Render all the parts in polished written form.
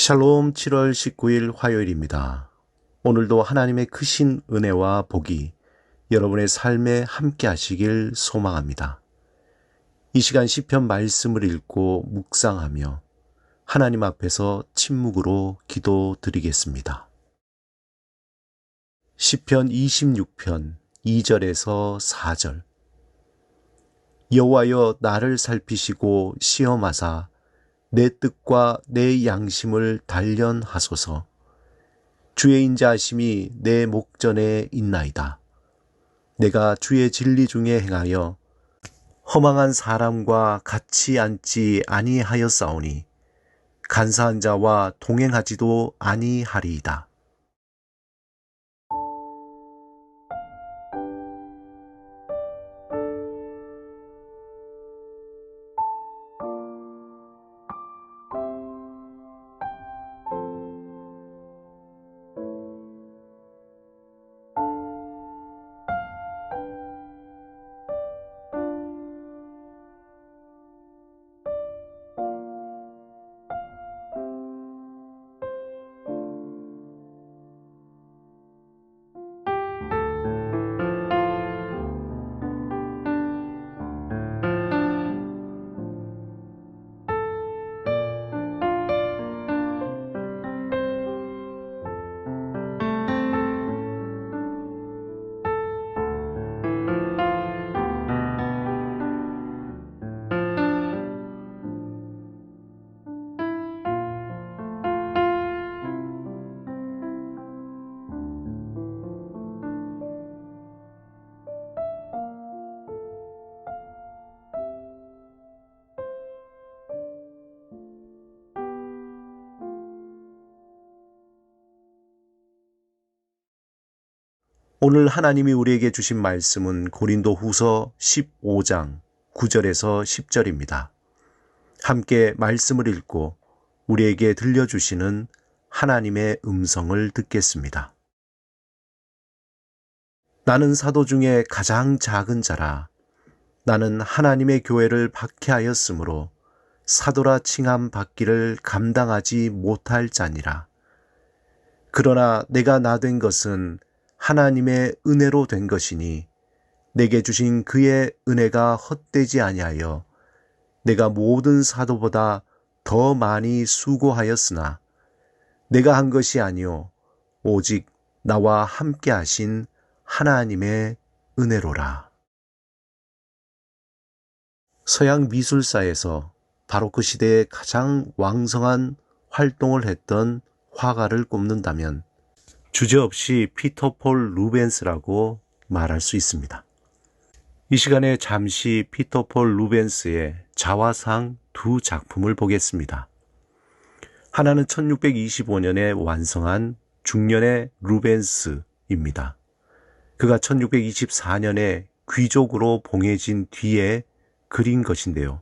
샬롬 7월 19일 화요일입니다. 오늘도 하나님의 크신 은혜와 복이 여러분의 삶에 함께 하시길 소망합니다. 이 시간 시편 말씀을 읽고 묵상하며 하나님 앞에서 침묵으로 기도드리겠습니다. 시편 26편 2절에서 4절. 여호와여 나를 살피시고 시험하사 내 뜻과 내 양심을 단련하소서. 주의 인자하심이 내 목전에 있나이다. 내가 주의 진리 중에 행하여 허망한 사람과 같이 앉지 아니하였사오니 간사한 자와 동행하지도 아니하리이다. 오늘 하나님이 우리에게 주신 말씀은 고린도후서 15장 9절에서 10절입니다. 함께 말씀을 읽고 우리에게 들려주시는 하나님의 음성을 듣겠습니다. 나는 사도 중에 가장 작은 자라. 나는 하나님의 교회를 박해하였으므로 사도라 칭함 받기를 감당하지 못할 자니라. 그러나 내가 나된 것은 하나님의 은혜로 된 것이니 내게 주신 그의 은혜가 헛되지 아니하여 내가 모든 사도보다 더 많이 수고하였으나 내가 한 것이 아니요 오직 나와 함께 하신 하나님의 은혜로라. 서양 미술사에서 바로크 시대에 가장 왕성한 활동을 했던 화가를 꼽는다면 주저없이 피터 폴 루벤스라고 말할 수 있습니다. 이 시간에 잠시 피터 폴 루벤스의 자화상 두 작품을 보겠습니다. 하나는 1625년에 완성한 중년의 루벤스입니다. 그가 1624년에 귀족으로 봉해진 뒤에 그린 것인데요.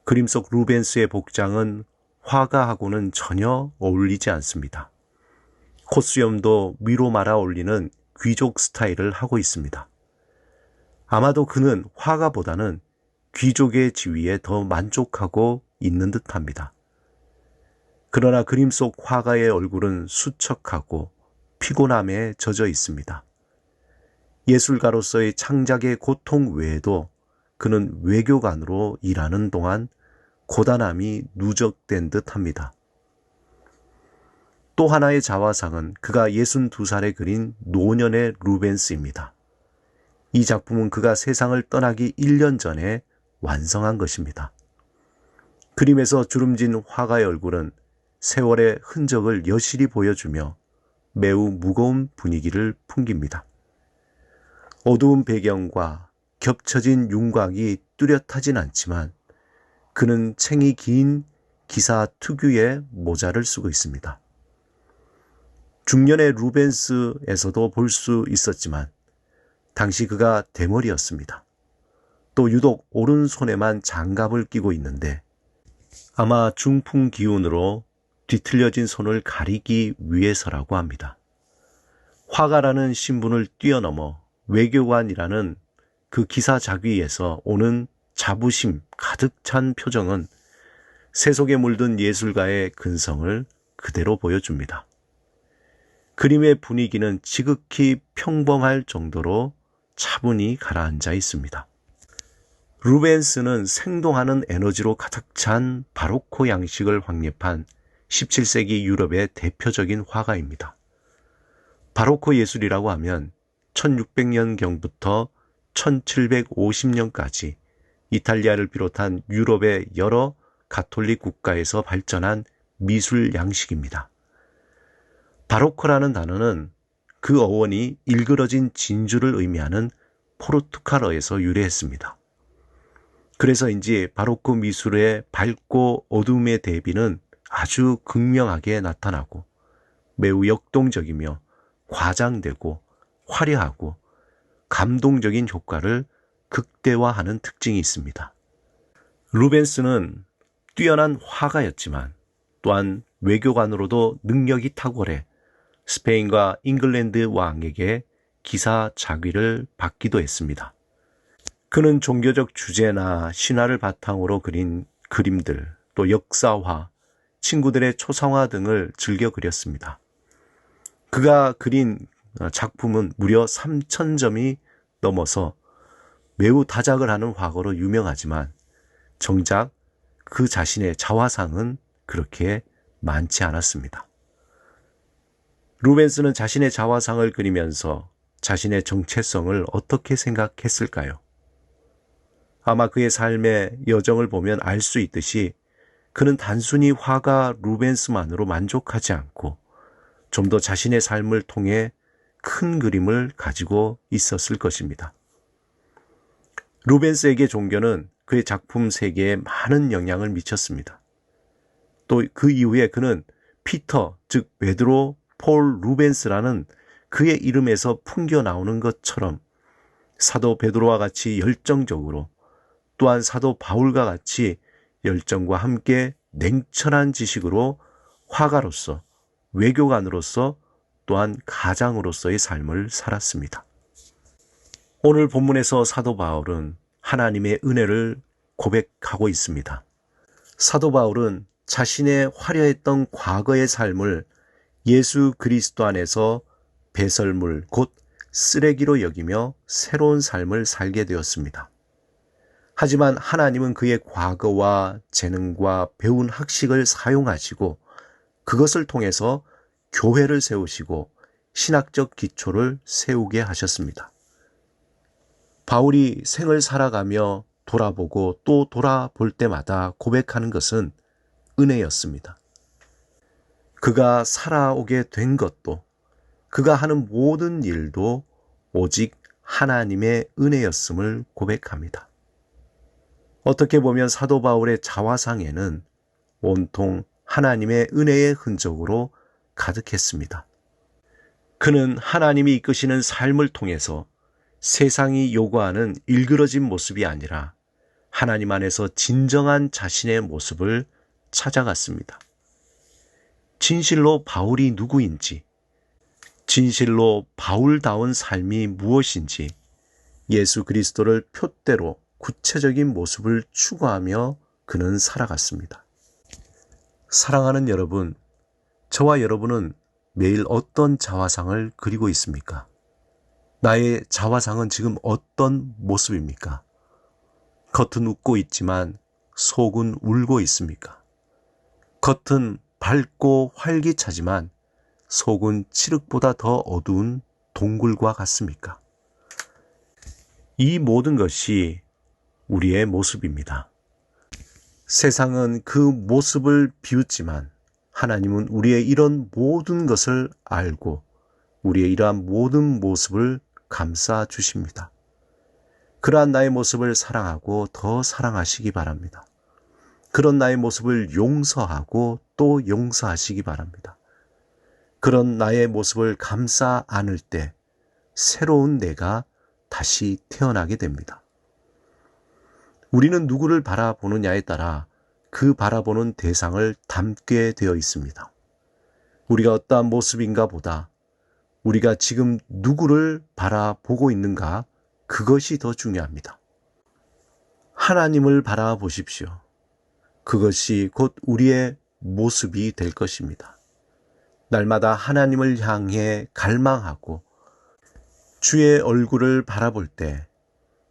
그림 속 루벤스의 복장은 화가하고는 전혀 어울리지 않습니다. 콧수염도 위로 말아 올리는 귀족 스타일을 하고 있습니다. 아마도 그는 화가보다는 귀족의 지위에 더 만족하고 있는 듯합니다. 그러나 그림 속 화가의 얼굴은 수척하고 피곤함에 젖어 있습니다. 예술가로서의 창작의 고통 외에도 그는 외교관으로 일하는 동안 고단함이 누적된 듯합니다. 또 하나의 자화상은 그가 62살에 그린 노년의 루벤스입니다. 이 작품은 그가 세상을 떠나기 1년 전에 완성한 것입니다. 그림에서 주름진 화가의 얼굴은 세월의 흔적을 여실히 보여주며 매우 무거운 분위기를 풍깁니다. 어두운 배경과 겹쳐진 윤곽이 뚜렷하진 않지만 그는 챙이 긴 기사 특유의 모자를 쓰고 있습니다. 중년의 루벤스에서도 볼 수 있었지만 당시 그가 대머리였습니다. 또 유독 오른손에만 장갑을 끼고 있는데 아마 중풍 기운으로 뒤틀려진 손을 가리기 위해서라고 합니다. 화가라는 신분을 뛰어넘어 외교관이라는 그 기사자귀에서 오는 자부심 가득 찬 표정은 세속에 물든 예술가의 근성을 그대로 보여줍니다. 그림의 분위기는 지극히 평범할 정도로 차분히 가라앉아 있습니다. 루벤스는 생동하는 에너지로 가득 찬 바로코 양식을 확립한 17세기 유럽의 대표적인 화가입니다. 바로코 예술이라고 하면 1600년경부터 1750년까지 이탈리아를 비롯한 유럽의 여러 가톨릭 국가에서 발전한 미술 양식입니다. 바로코라는 단어는 그 어원이 일그러진 진주를 의미하는 포르투갈어에서 유래했습니다. 그래서인지 바로코 미술의 밝고 어두움의 대비는 아주 극명하게 나타나고 매우 역동적이며 과장되고 화려하고 감동적인 효과를 극대화하는 특징이 있습니다. 루벤스는 뛰어난 화가였지만 또한 외교관으로도 능력이 탁월해 스페인과 잉글랜드 왕에게 기사자귀를 받기도 했습니다. 그는 종교적 주제나 신화를 바탕으로 그린 그림들, 또 역사화, 친구들의 초상화 등을 즐겨 그렸습니다. 그가 그린 작품은 무려 3,000점이 넘어서 매우 다작을 하는 화가로 유명하지만 정작 그 자신의 자화상은 그렇게 많지 않았습니다. 루벤스는 자신의 자화상을 그리면서 자신의 정체성을 어떻게 생각했을까요? 아마 그의 삶의 여정을 보면 알 수 있듯이 그는 단순히 화가 루벤스만으로 만족하지 않고 좀 더 자신의 삶을 통해 큰 그림을 가지고 있었을 것입니다. 루벤스에게 종교는 그의 작품 세계에 많은 영향을 미쳤습니다. 또 그 이후에 그는 피터, 즉 베드로 폴 루벤스라는 그의 이름에서 풍겨 나오는 것처럼 사도 베드로와 같이 열정적으로, 또한 사도 바울과 같이 열정과 함께 냉철한 지식으로 화가로서, 외교관으로서, 또한 가장으로서의 삶을 살았습니다. 오늘 본문에서 사도 바울은 하나님의 은혜를 고백하고 있습니다. 사도 바울은 자신의 화려했던 과거의 삶을 예수 그리스도 안에서 배설물, 곧 쓰레기로 여기며 새로운 삶을 살게 되었습니다. 하지만 하나님은 그의 과거와 재능과 배운 학식을 사용하시고 그것을 통해서 교회를 세우시고 신학적 기초를 세우게 하셨습니다. 바울이 생을 살아가며 돌아보고 또 돌아볼 때마다 고백하는 것은 은혜였습니다. 그가 살아오게 된 것도, 그가 하는 모든 일도 오직 하나님의 은혜였음을 고백합니다. 어떻게 보면 사도 바울의 자화상에는 온통 하나님의 은혜의 흔적으로 가득했습니다. 그는 하나님이 이끄시는 삶을 통해서 세상이 요구하는 일그러진 모습이 아니라 하나님 안에서 진정한 자신의 모습을 찾아갔습니다. 진실로 바울이 누구인지, 진실로 바울다운 삶이 무엇인지 예수 그리스도를 표대로 구체적인 모습을 추구하며 그는 살아갔습니다. 사랑하는 여러분, 저와 여러분은 매일 어떤 자화상을 그리고 있습니까? 나의 자화상은 지금 어떤 모습입니까? 겉은 웃고 있지만 속은 울고 있습니까? 겉은 밝고 활기차지만 속은 칠흑보다 더 어두운 동굴과 같습니까? 이 모든 것이 우리의 모습입니다. 세상은 그 모습을 비웃지만 하나님은 우리의 이런 모든 것을 알고 우리의 이러한 모든 모습을 감싸 주십니다. 그러한 나의 모습을 사랑하고 더 사랑하시기 바랍니다. 그런 나의 모습을 용서하고 또 용서하시기 바랍니다. 그런 나의 모습을 감싸 안을 때 새로운 내가 다시 태어나게 됩니다. 우리는 누구를 바라보느냐에 따라 그 바라보는 대상을 담게 되어 있습니다. 우리가 어떠한 모습인가 보다 우리가 지금 누구를 바라보고 있는가, 그것이 더 중요합니다. 하나님을 바라보십시오. 그것이 곧 우리의 모습이 될 것입니다. 날마다 하나님을 향해 갈망하고 주의 얼굴을 바라볼 때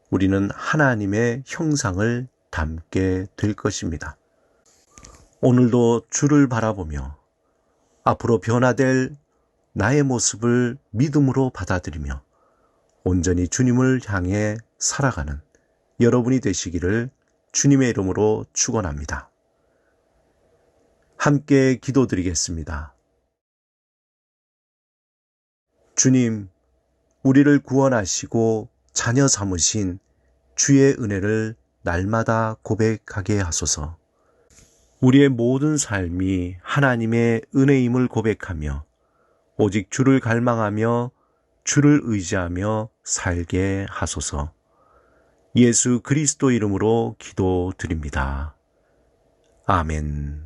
우리는 하나님의 형상을 담게 될 것입니다. 오늘도 주를 바라보며 앞으로 변화될 나의 모습을 믿음으로 받아들이며 온전히 주님을 향해 살아가는 여러분이 되시기를 주님의 이름으로 축원합니다. 함께 기도드리겠습니다. 주님, 우리를 구원하시고 자녀 삼으신 주의 은혜를 날마다 고백하게 하소서. 우리의 모든 삶이 하나님의 은혜임을 고백하며 오직 주를 갈망하며 주를 의지하며 살게 하소서. 예수 그리스도 이름으로 기도드립니다. 아멘.